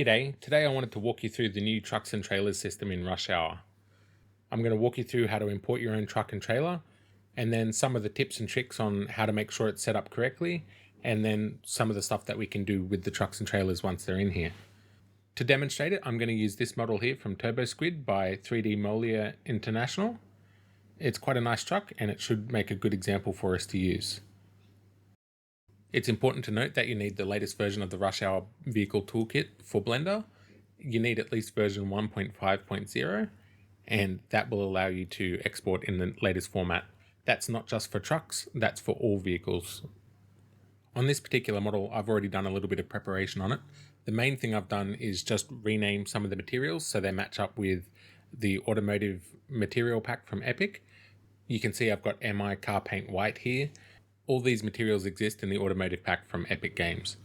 G'day, today I wanted to walk you through the new trucks and trailers system in Rush Hour. I'm going to walk you through how to import your own truck and trailer, and then some of the tips and tricks on how to make sure it's set up correctly, and then some of the stuff that we can do with the trucks and trailers once they're in here. To demonstrate it, I'm going to use this model here from TurboSquid by 3D Molia International. It's quite a nice truck and it should make a good example for us to use. It's important to note that you need the latest version of the Rush Hour Vehicle Toolkit for Blender. You need at least version 1.5.0, and that will allow you to export in the latest format. That's not just for trucks, that's for all vehicles. On this particular model, I've already done a little bit of preparation on it. The main thing I've done is just rename some of the materials so they match up with the Automotive Material pack from Epic. You can see I've got MI Car Paint White here. All these materials exist in the Automotive pack from Epic Games.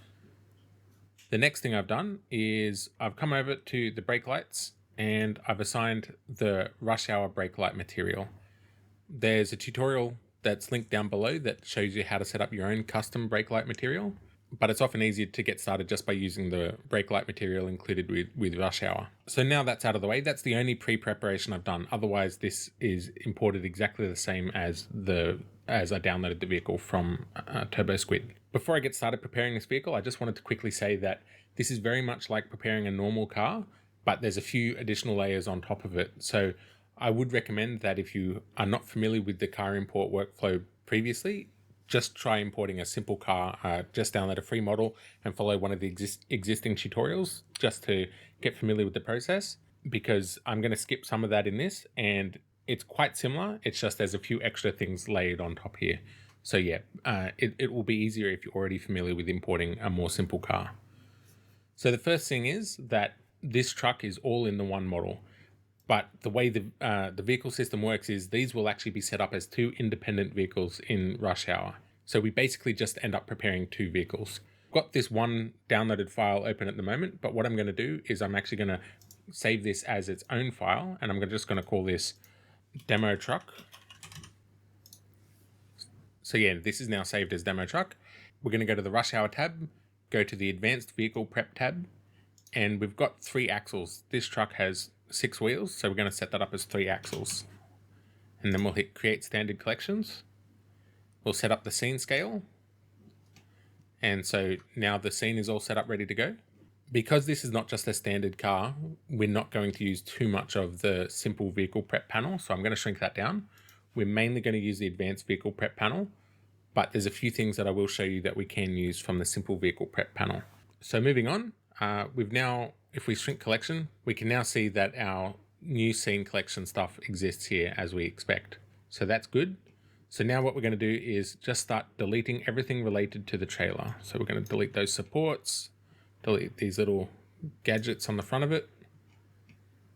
The next thing I've done is I've come over to the brake lights and I've assigned the Rush Hour brake light material. There's a tutorial that's linked down below that shows you how to set up your own custom brake light material, but it's often easier to get started just by using the brake light material included with Rush Hour. So now that's out of the way, that's the only pre-preparation I've done. Otherwise, this is imported exactly the same as I downloaded the vehicle from TurboSquid. Before I get started preparing this vehicle, I just wanted to quickly say that this is very much like preparing a normal car, but there's a few additional layers on top of it. So I would recommend that if you are not familiar with the car import workflow previously, just try importing a simple car. Just download a free model and follow one of the existing tutorials just to get familiar with the process, because I'm going to skip some of that in this, and it's quite similar. It's just there's a few extra things layered on top here. So yeah, it will be easier if you're already familiar with importing a more simple car. So the first thing is that this truck is all in the one model. But the way the vehicle system works is these will actually be set up as two independent vehicles in Rush Hour. So we basically just end up preparing two vehicles. I've got this one downloaded file open at the moment, but what I'm going to do is I'm actually going to save this as its own file, and I'm just going to call this demo truck. So yeah, this is now saved as demo truck. We're going to go to the Rush Hour tab, go to the advanced vehicle prep tab, and we've got 3 axles. This truck has 6 wheels, so we're going to set that up as 3 axles. And then we'll hit create standard collections. We'll set up the scene scale. And so now the scene is all set up ready to go. Because this is not just a standard car, we're not going to use too much of the simple vehicle prep panel, so I'm going to shrink that down. We're mainly going to use the advanced vehicle prep panel, but there's a few things that I will show you that we can use from the simple vehicle prep panel. So moving on, if we shrink collection, we can now see that our new scene collection stuff exists here as we expect. So that's good. So now what we're going to do is just start deleting everything related to the trailer. So we're going to delete those supports, delete these little gadgets on the front of it.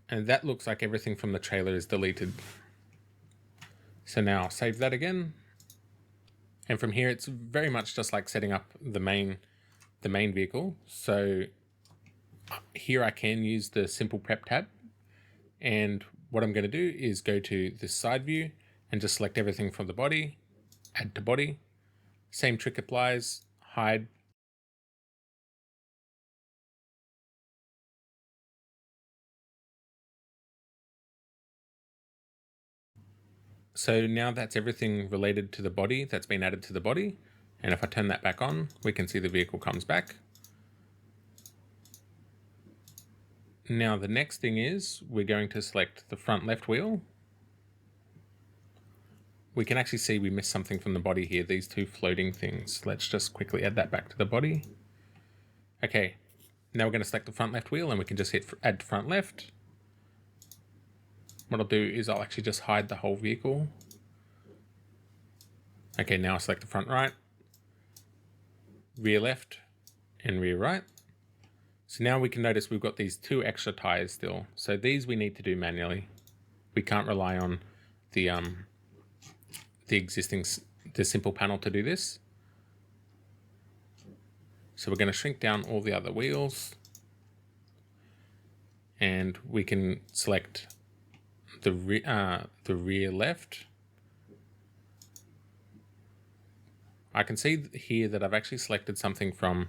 And that looks like everything from the trailer is deleted. So now I'll save that again. And from here, it's very much just like setting up the main vehicle. So here I can use the simple prep tab, and what I'm going to do is go to this side view and just select everything from the body, add to body, same trick applies, hide. So now that's everything related to the body that's been added to the body, and if I turn that back on, we can see the vehicle comes back. Now the next thing is we're going to select the front left wheel. We can actually see we missed something from the body here, these 2 floating things. Let's just quickly add that back to the body. Okay, now we're going to select the front left wheel and we can just hit add to front left. What I'll do is I'll actually just hide the whole vehicle. Okay, now I select the front right, rear left, and rear right. So now we can notice we've got these 2 extra tires still. So these we need to do manually. We can't rely on the simple panel to do this. So we're going to shrink down all the other wheels, and we can select the rear left. I can see here that I've actually selected something from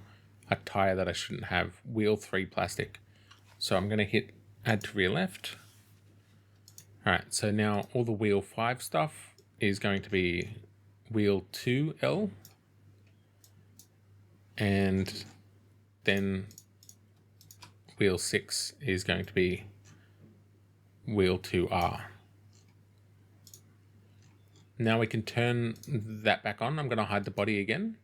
a tire that I shouldn't have, wheel 3 plastic. So I'm going to hit add to rear left. All right, so now all the wheel 5 stuff is going to be wheel 2L, and then wheel 6 is going to be wheel 2R. Now we can turn that back on. I'm going to hide the body again.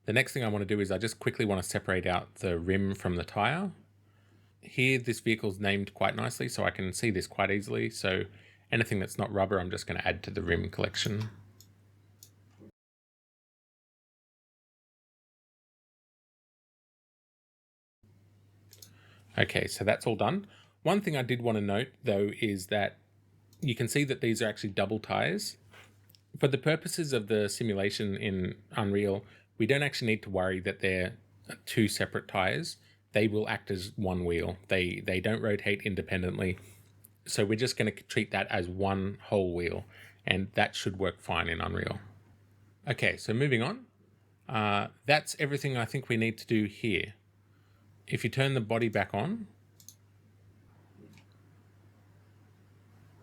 The next thing I want to do is I just quickly want to separate out the rim from the tire. Here, this vehicle's named quite nicely, so I can see this quite easily. So anything that's not rubber, I'm just going to add to the rim collection. Okay, so that's all done. One thing I did want to note, though, is that you can see that these are actually double tires. For the purposes of the simulation in Unreal, we don't actually need to worry that they're 2 separate tires. They will act as one wheel. They don't rotate independently. So we're just going to treat that as one whole wheel, and that should work fine in Unreal. Okay, so moving on. That's everything I think we need to do here. If you turn the body back on,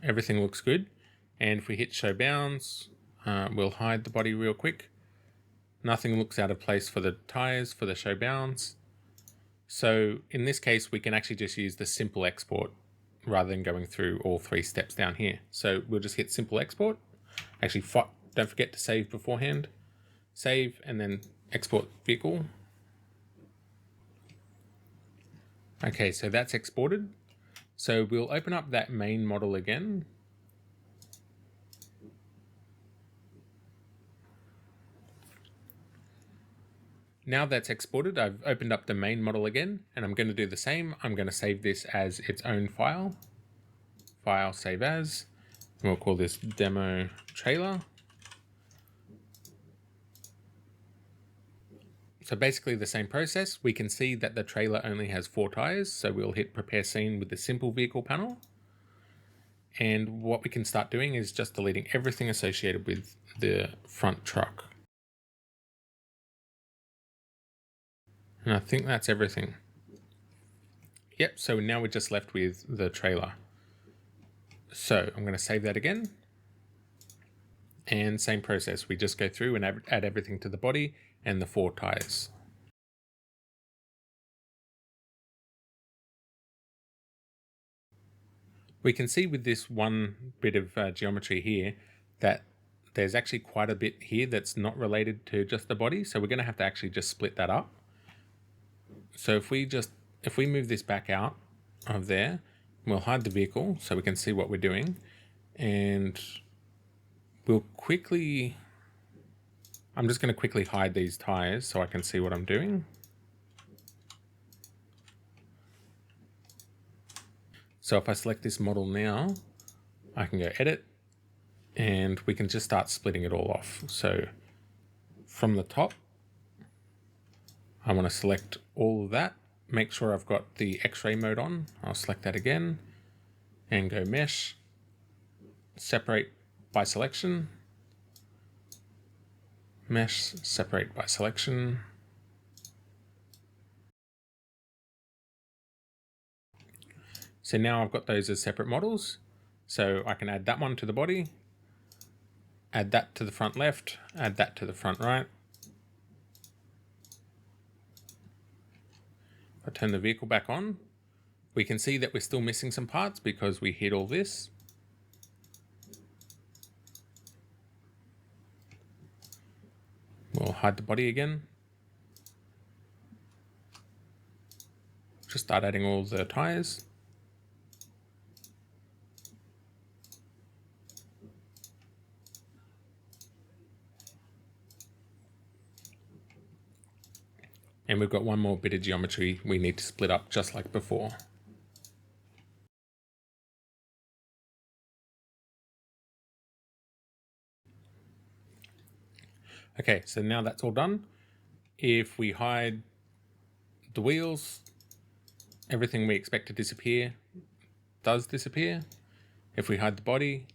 everything looks good. And if we hit show bounds, we'll hide the body real quick. Nothing looks out of place for the tires for the show bounds. So in this case, we can actually just use the simple export rather than going through all 3 steps down here. So we'll just hit simple export. Actually, don't forget to save beforehand. Save and then export vehicle. Okay, so that's exported. So we'll open up that main model again. Now that's exported, I've opened up the main model again, and I'm going to do the same. I'm going to save this as its own file. File, save as. And we'll call this demo trailer. So basically the same process. We can see that the trailer only has 4 tires, so we'll hit prepare scene with the simple vehicle panel. And what we can start doing is just deleting everything associated with the front truck. And I think that's everything. Yep, so now we're just left with the trailer. So I'm going to save that again. And same process, we just go through and add everything to the body and the 4 tires. We can see with this one bit of geometry here that there's actually quite a bit here that's not related to just the body. So we're going to have to actually just split that up. So if we move this back out of there, we'll hide the vehicle so we can see what we're doing. And we'll quickly, I'm just going to quickly hide these tires so I can see what I'm doing. So if I select this model now, I can go edit and we can just start splitting it all off. So from the top, I want to select all of that, make sure I've got the X-ray mode on. I'll select that again and go mesh, separate by selection, mesh, separate by selection. So now I've got those as separate models. So I can add that one to the body, add that to the front left, add that to the front right. If I turn the vehicle back on, we can see that we're still missing some parts because we hid all this. We'll hide the body again. Just start adding all the tires. And we've got one more bit of geometry we need to split up just like before. Okay, so now that's all done. If we hide the wheels, everything we expect to disappear does disappear. If we hide the body,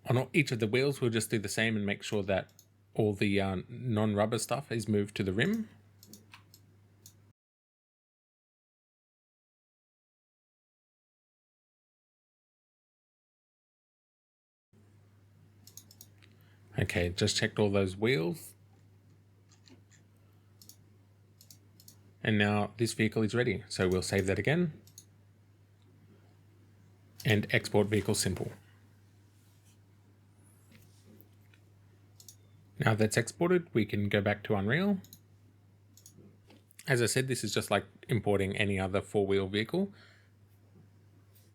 on each of the wheels, we'll just do the same and make sure that all the non-rubber stuff is moved to the rim. Okay, just checked all those wheels. And now this vehicle is ready. So we'll save that again and export vehicle simple. Now that's exported, we can go back to Unreal. As I said, this is just like importing any other four-wheel vehicle.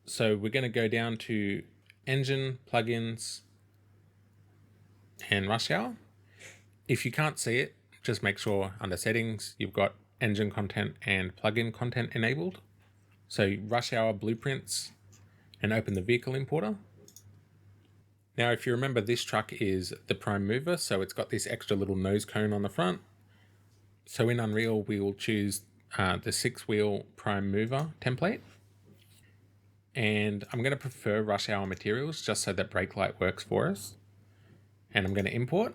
So we're going to go down to Engine, Plugins, and Rush Hour. If you can't see it, just make sure under Settings, you've got Engine Content and Plugin Content enabled. So Rush Hour Blueprints, and open the Vehicle Importer. Now, if you remember, this truck is the prime mover, so it's got this extra little nose cone on the front. So in Unreal, we will choose the 6-wheel prime mover template. And I'm going to prefer Rush Hour Materials just so that brake light works for us. And I'm going to import.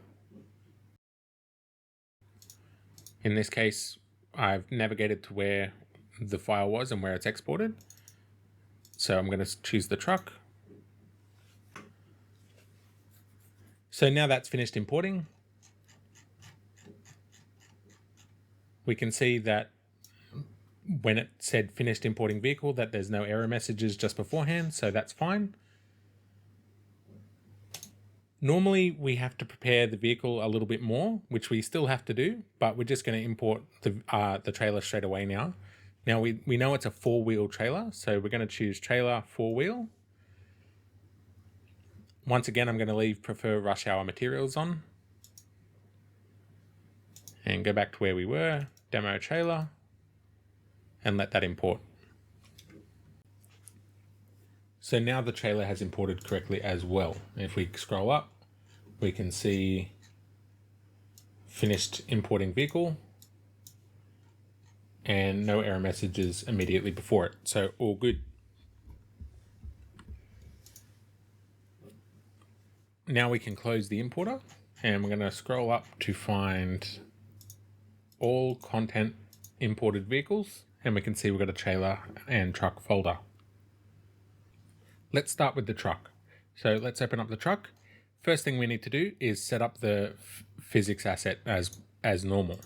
In this case, I've navigated to where the file was and where it's exported. So I'm going to choose the truck. So now that's finished importing. We can see that when it said finished importing vehicle, that there's no error messages just beforehand, so that's fine. Normally we have to prepare the vehicle a little bit more, which we still have to do, but we're just going to import the trailer straight away now. Now we know it's a 4-wheel trailer, so we're going to choose trailer 4-wheel. Once again, I'm going to leave prefer Rush Hour Materials on. And go back to where we were, demo trailer, and let that import. So now the trailer has imported correctly as well. If we scroll up, we can see finished importing vehicle and no error messages immediately before it. So all good. Now we can close the importer and we're going to scroll up to find all content imported vehicles, and we can see we've got a trailer and truck folder. Let's start with the truck. So let's open up the truck. First thing we need to do is set up the physics asset as normal.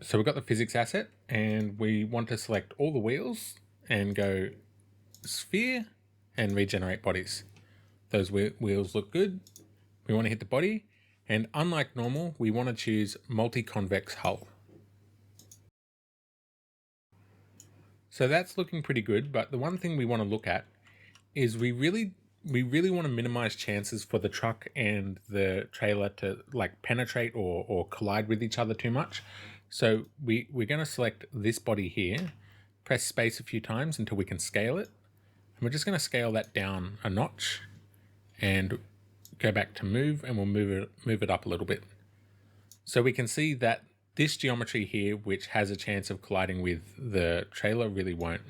So we've got the physics asset and we want to select all the wheels and go sphere and regenerate bodies. Those wheels look good. We want to hit the body, and unlike normal, we want to choose multi-convex hull. So that's looking pretty good, but the one thing we want to look at is we really want to minimize chances for the truck and the trailer to like penetrate or collide with each other too much. So we're going to select this body here, press space a few times until we can scale it. And we're just going to scale that down a notch and go back to move, and we'll move it up a little bit. So we can see that this geometry here, which has a chance of colliding with the trailer, really won't.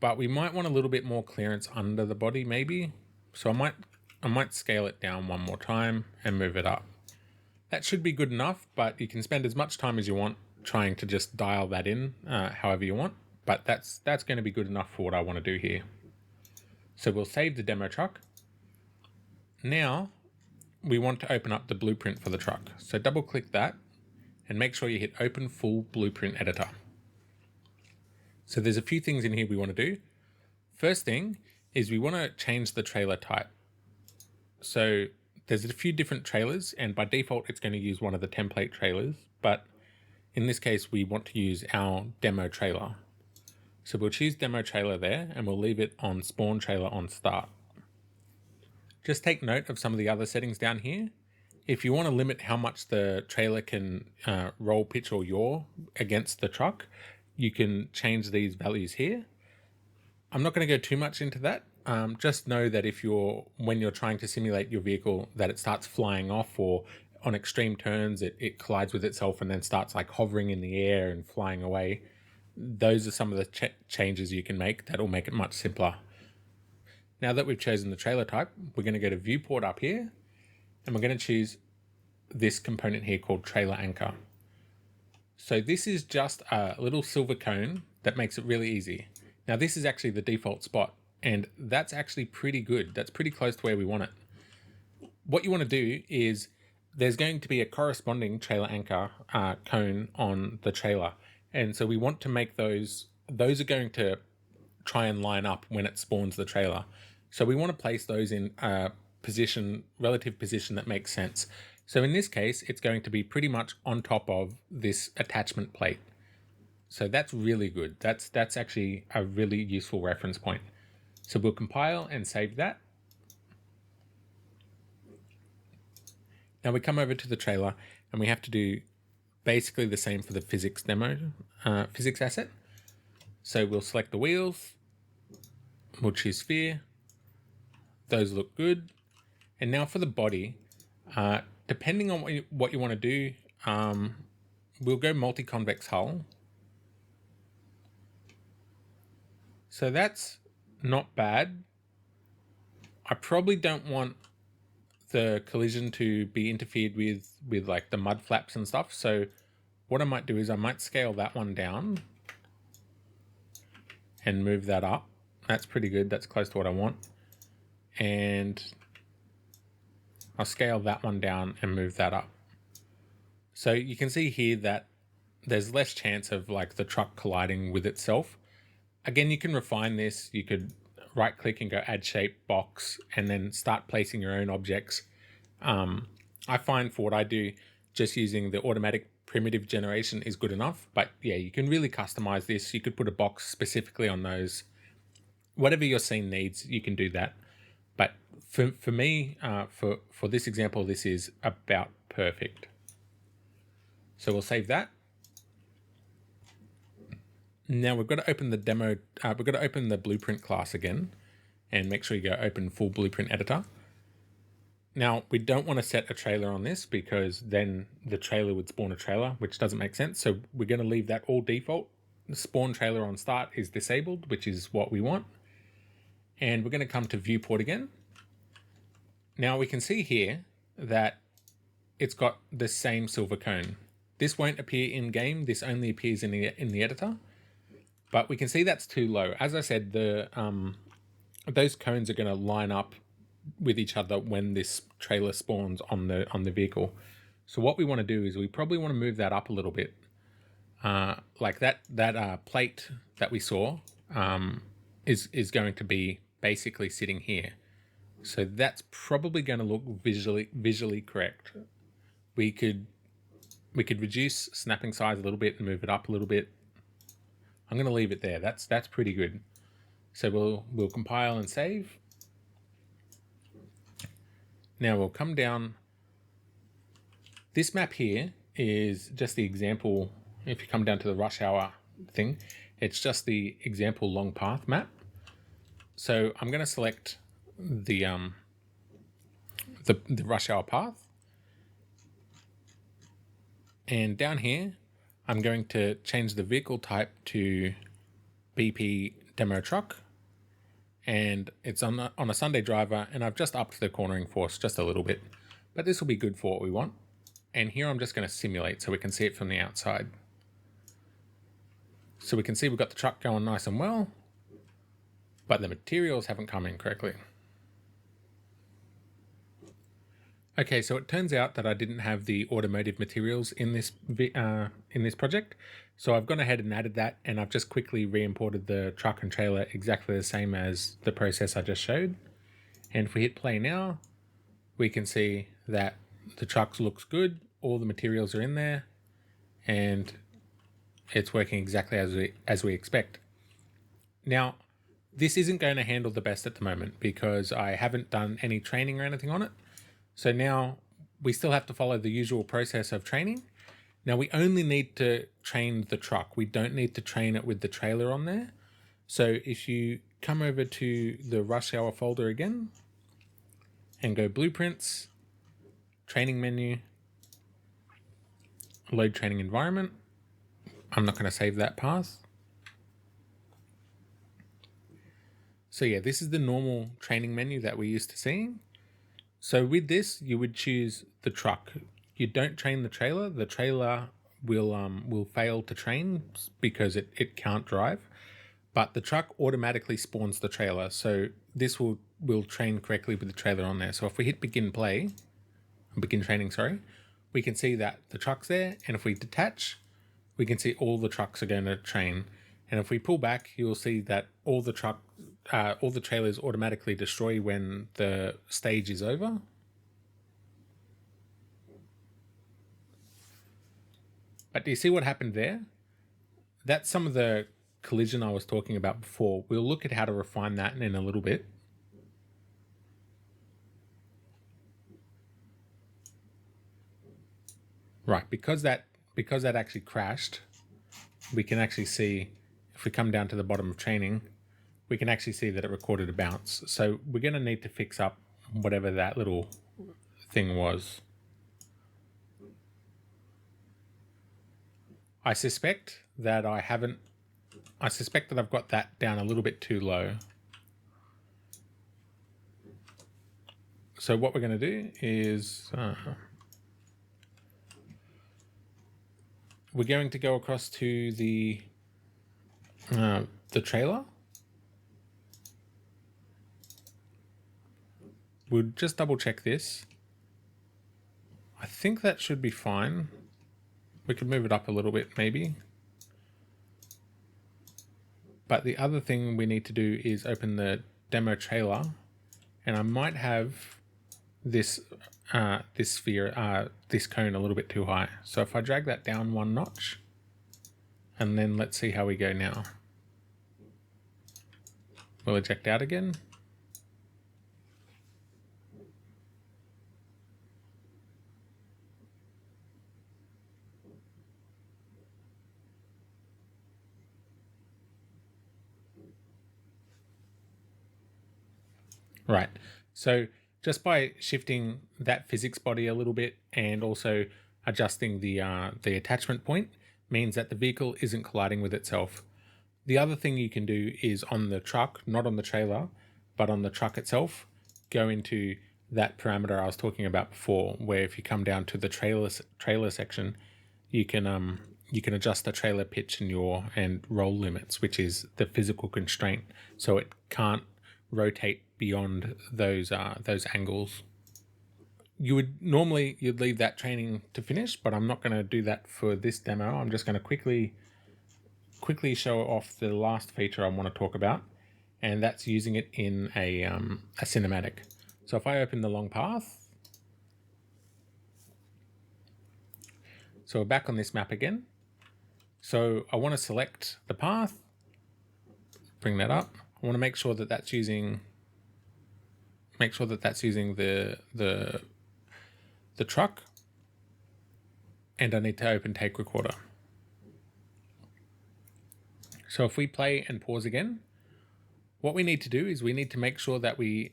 But we might want a little bit more clearance under the body maybe. So I might scale it down one more time and move it up. That should be good enough, but you can spend as much time as you want trying to just dial that in however you want. But that's going to be good enough for what I want to do here. So we'll save the demo truck. Now we want to open up the blueprint for the truck. So double click that and make sure you hit open full blueprint editor. So there's a few things in here we want to do. First thing is we want to change the trailer type. So there's a few different trailers, and by default it's going to use one of the template trailers, but in this case we want to use our demo trailer. So we'll choose demo trailer there and we'll leave it on spawn trailer on start. Just take note of some of the other settings down here. If you want to limit how much the trailer can roll, pitch or yaw against the truck, you can change these values here. I'm not going to go too much into that. Just know that when you're trying to simulate your vehicle, that it starts flying off, or on extreme turns it collides with itself and then starts like hovering in the air and flying away. Those are some of the changes you can make that will make it much simpler. Now that we've chosen the trailer type, we're going to go to viewport up here, and we're going to choose this component here called trailer anchor. So this is just a little silver cone that makes it really easy. Now this is actually the default spot, and that's actually pretty good. That's pretty close to where we want it. what you want to do is there's going to be a corresponding trailer anchor cone on the trailer. And so we want to make those are going to try and line up when it spawns the trailer. So we want to place those in a relative position that makes sense. So in this case, it's going to be pretty much on top of this attachment plate. So that's really good. That's actually a really useful reference point. So we'll compile and save that. Now we come over to the trailer and we have to do basically the same for the physics asset. So we'll select the wheels, we'll choose sphere, those look good. And now for the body, depending on what you want to do, we'll go multi-convex hull. So that's not bad. I probably don't want the collision to be interfered with like the mud flaps and stuff. So what I might do is I might scale that one down and move that up. That's pretty good. That's close to what I want. And I'll scale that one down and move that up. So you can see here that there's less chance of like the truck colliding with itself. Again, you can refine this. You could right click and go add shape, box, and then start placing your own objects. I find for what I do, just using the automatic primitive generation is good enough. But yeah, you can really customize this. You could put a box specifically on those. Whatever your scene needs, you can do that. But for me, for this example, this is about perfect. So we'll save that. Now we've got to open the demo, we've got to open the blueprint class again and make sure you go open full blueprint editor. Now we don't want to set a trailer on this because then the trailer would spawn a trailer, which doesn't make sense. So we're going to leave that all default. The spawn trailer on start is disabled, which is what we want. And we're going to come to viewport again. Now we can see here that it's got the same silver cone. This won't appear in game. This only appears in the editor. But we can see that's too low. As I said, those cones are going to line up with each other when this trailer spawns on the vehicle. So what we want to do is we probably want to move that up a little bit. Like that plate that we saw is going to be basically sitting here. So that's probably going to look visually correct. We could reduce snapping size a little bit and move it up a little bit. I'm going to leave it there. That's pretty good. So we'll compile and save. Now we'll come down. This map here is just the example. If you come down to the rush hour thing, it's just the example long path map. So I'm going to select the rush hour path. And down here, I'm going to change the vehicle type to BP demo truck, and it's on a Sunday driver, and I've just upped the cornering force just a little bit, but this will be good for what we want. And here I'm just going to simulate so we can see it from the outside. So we can see we've got the truck going nice and well, but the materials haven't come in correctly. Okay, so it turns out that I didn't have the automotive materials in this project. So I've gone ahead and added that, and I've just quickly re-imported the truck and trailer exactly the same as the process I just showed. And if we hit play now, we can see that the truck looks good, all the materials are in there, and it's working exactly as we expect. Now, this isn't going to handle the best at the moment because I haven't done any training or anything on it. So now we still have to follow the usual process of training. Now we only need to train the truck. We don't need to train it with the trailer on there. So if you come over to the rush hour folder again and go blueprints, training menu, load training environment. I'm not going to save that path. So yeah, this is the normal training menu that we're used to seeing. So with this, you would choose the truck. You don't train the trailer. The trailer will fail to train because it can't drive. but the truck automatically spawns the trailer. So this will train correctly with the trailer on there. So if we hit begin training, we can see that the truck's there. And if we detach, we can see all the trucks are going to train. And if we pull back, you'll see that all the trailers automatically destroy when the stage is over. But do you see what happened there? That's some of the collision I was talking about before. We'll look at how to refine that in a little bit. Right, because that actually crashed, we can actually see, if we come down to the bottom of training, we can actually see that it recorded a bounce. So we're going to need to fix up whatever that little thing was. I suspect that I've got that down a little bit too low. So what we're going to do is we're going to go across to the trailer. We'll just double check this. I think that should be fine. We could move it up a little bit maybe. But the other thing we need to do is open the demo trailer, and I might have this this cone a little bit too high. So if I drag that down one notch, and then let's see how we go now. We'll eject out again. Right, so just by shifting that physics body a little bit and also adjusting the attachment point means that the vehicle isn't colliding with itself. The other thing you can do is on the truck, not on the trailer, but on the truck itself, go into that parameter I was talking about before, where if you come down to the trailer section, you can adjust the trailer pitch and roll limits, which is the physical constraint, so it can't rotate beyond those angles. You'd leave that training to finish, but I'm not going to do that for this demo. I'm just going to quickly show off the last feature I want to talk about, and that's using it in a cinematic. So if I open the long path, so we're back on this map again. So I want to select the path, bring that up. I want to make sure that that's using the truck, and I need to open take recorder. So if we play and pause again, what we need to do is we need to make sure that we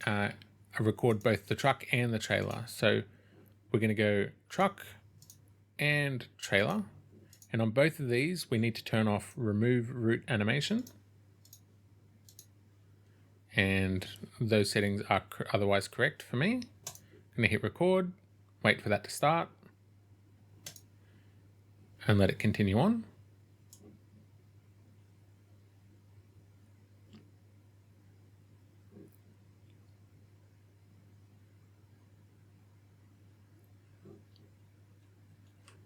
record both the truck and the trailer. So we're going to go truck and trailer, and on both of these we need to turn off remove root animation, and those settings are otherwise correct for me. I'm going to hit record, wait for that to start, and let it continue on.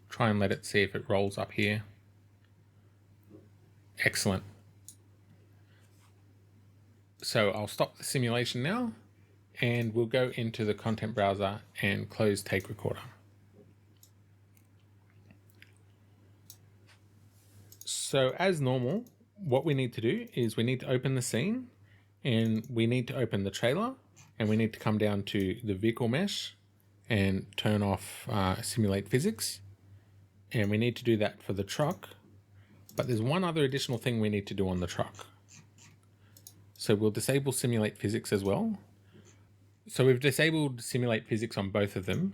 Try and let it see if it rolls up here. Excellent. So I'll stop the simulation now, and we'll go into the content browser and close take recorder. So as normal, what we need to do is we need to open the scene, and we need to open the trailer, and we need to come down to the vehicle mesh and turn off simulate physics. And we need to do that for the truck, but there's one other additional thing we need to do on the truck. So we'll disable simulate physics as well. So we've disabled simulate physics on both of them.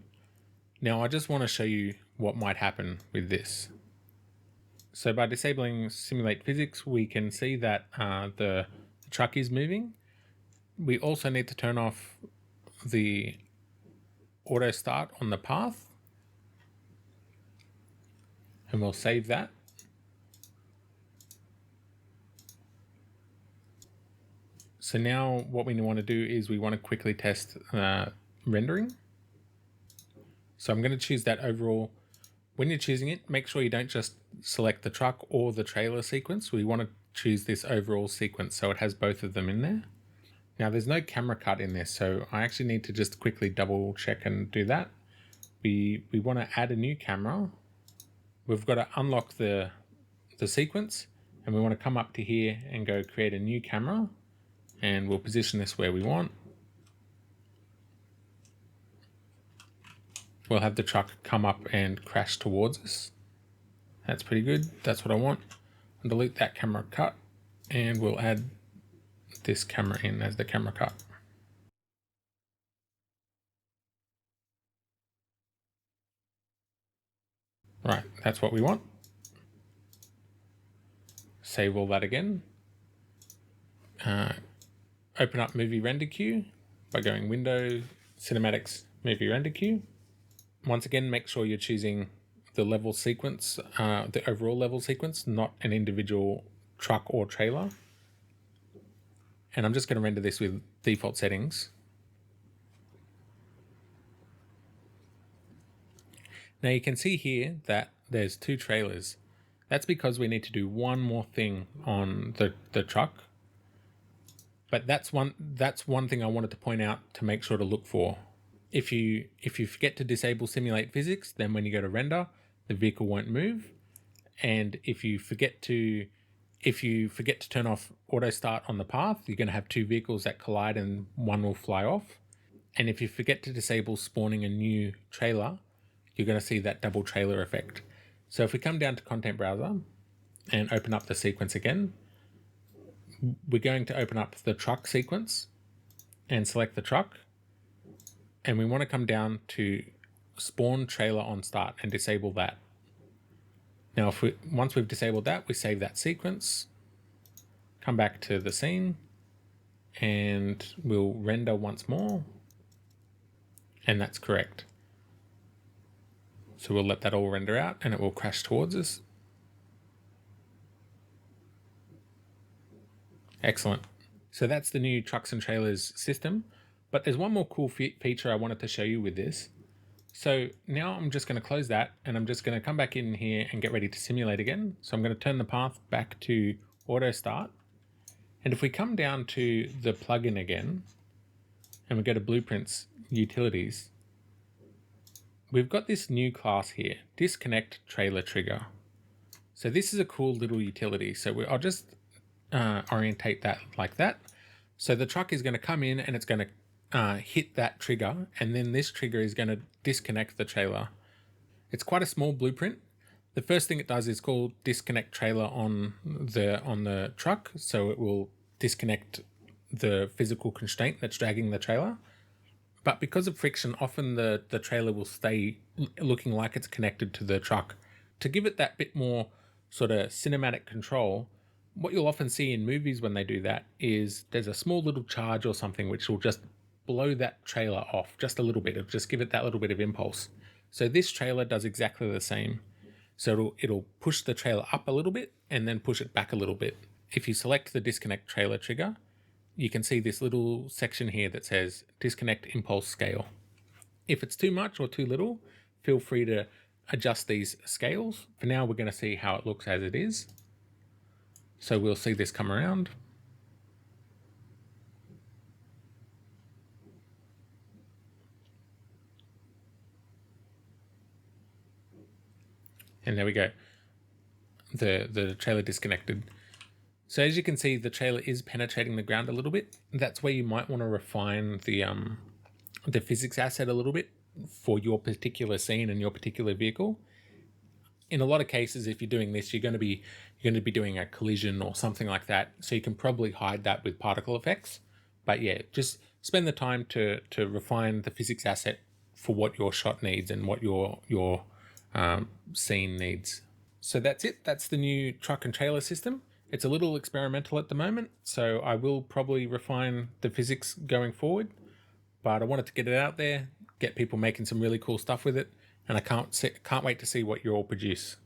Now I just want to show you what might happen with this. So by disabling simulate physics, we can see that the truck is moving. We also need to turn off the auto start on the path, and we'll save that. So now what we want to do is we want to quickly test rendering. So I'm going to choose that overall. When you're choosing it, make sure you don't just select the truck or the trailer sequence. We want to choose this overall sequence so it has both of them in there. Now there's no camera cut in this, so I actually need to just quickly double check and do that. We want to add a new camera. We've got to unlock the sequence, and we want to come up to here and go create a new camera, and we'll position this where we want. We'll have the truck come up and crash towards us. That's pretty good. That's what I want. I'll delete that camera cut, and we'll add this camera in as the camera cut. Right, that's what we want. Save all that again. Open up Movie Render Queue by going Window, Cinematics, Movie Render Queue. Once again, make sure you're choosing the level sequence, the overall level sequence, not an individual truck or trailer. And I'm just going to render this with default settings. Now you can see here that there's two trailers. That's because we need to do one more thing on the truck. But that's one thing I wanted to point out to make sure to look for. If you forget to disable simulate physics, then when you go to render, the vehicle won't move. And if you forget to turn off auto start on the path, you're going to have two vehicles that collide and one will fly off. And if you forget to disable spawning a new trailer, you're going to see that double trailer effect. So if we come down to Content Browser and open up the sequence again, we're going to open up the truck sequence and select the truck. And we want to come down to spawn trailer on start and disable that. Now, once we've disabled that, we save that sequence, come back to the scene, and we'll render once more. And that's correct. So we'll let that all render out and it will crash towards us. Excellent. So that's the new trucks and trailers system. But there's one more cool feature I wanted to show you with this. So now I'm just going to close that and I'm just going to come back in here and get ready to simulate again. So I'm going to turn the path back to auto start. And if we come down to the plugin again and we go to Blueprints, Utilities, we've got this new class here, Disconnect Trailer Trigger. So this is a cool little utility. So I'll just orientate that like that. So the truck is going to come in and it's going to hit that trigger, and then this trigger is going to disconnect the trailer. It's quite a small blueprint. The first thing it does is call disconnect trailer on the truck, so it will disconnect the physical constraint that's dragging the trailer. But because of friction, often the trailer will stay looking like it's connected to the truck. To give it that bit more sort of cinematic control, what you'll often see in movies when they do that is there's a small little charge or something which will just blow that trailer off just a little bit. It'll just give it that little bit of impulse. So this trailer does exactly the same. So it'll push the trailer up a little bit and then push it back a little bit. If you select the disconnect trailer trigger, you can see this little section here that says disconnect impulse scale. If it's too much or too little, feel free to adjust these scales. For now, we're going to see how it looks as it is. So we'll see this come around. And there we go. The trailer disconnected. So as you can see, the trailer is penetrating the ground a little bit. That's where you might want to refine the physics asset a little bit for your particular scene and your particular vehicle. In a lot of cases, if you're doing this, you're going to be doing a collision or something like that. So you can probably hide that with particle effects. But yeah, just spend the time to refine the physics asset for what your shot needs and what your scene needs. So that's it. That's the new truck and trailer system. It's a little experimental at the moment, so I will probably refine the physics going forward. But I wanted to get it out there, get people making some really cool stuff with it, and I can't wait to see what you all produce.